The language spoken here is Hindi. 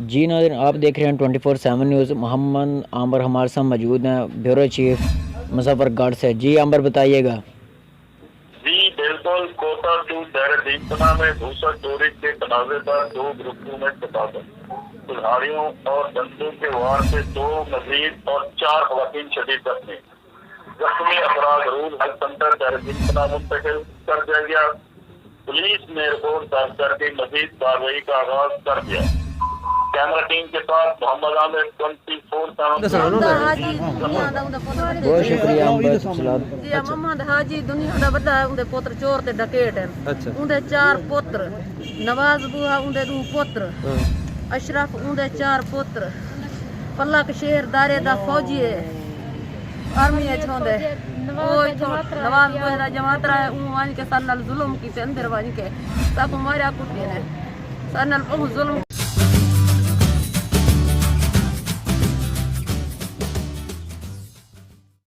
जी नाज़रीन, आप देख रहे हैं 24/7 न्यूज़। मोहम्मद आम्बर हमारे साथ मौजूद हैं, ब्यूरो चीफ मुजफ्फरगढ़ से। जी आम्बर, बताइएगा। जी बिल्कुल। कोटा टू देहरादून में भूसा चोरी के तनाजे पर दो ग्रुपों में तबादला, कुल्हाड़ियों और बंदूक के वार से दो मजीद और 4 खवातीन शदीद जख्मी। जख्मी अपराध रूल हेल्थ सेंटर देहरादून मुंतकिल कर दिया गया। पुलिस ने रिपोर्ट दर्ज करके मजीद कार्रवाई का आगाज कर दिया। कैमरा टीम के साथ मोहम्मद आमिर 24/7। बहुत शुक्रिया आम्बर सलाद। जी मोहम्मद हाजी दुनिया दा बड़ा उनके पुत्र चोर ते डकैत हैं। उनके 4 पुत्र, नवाज बुआ उनके 2 पुत्र, अशरफ उनके 4 पुत्र, पलक शेर दारे दा फौजी है, आर्मी है छोंदे नवाज बुआ दा जमात रहा है। वन के सन जुल्म की अंदर वन के ताको मारा कुटिया ने सन जुल्म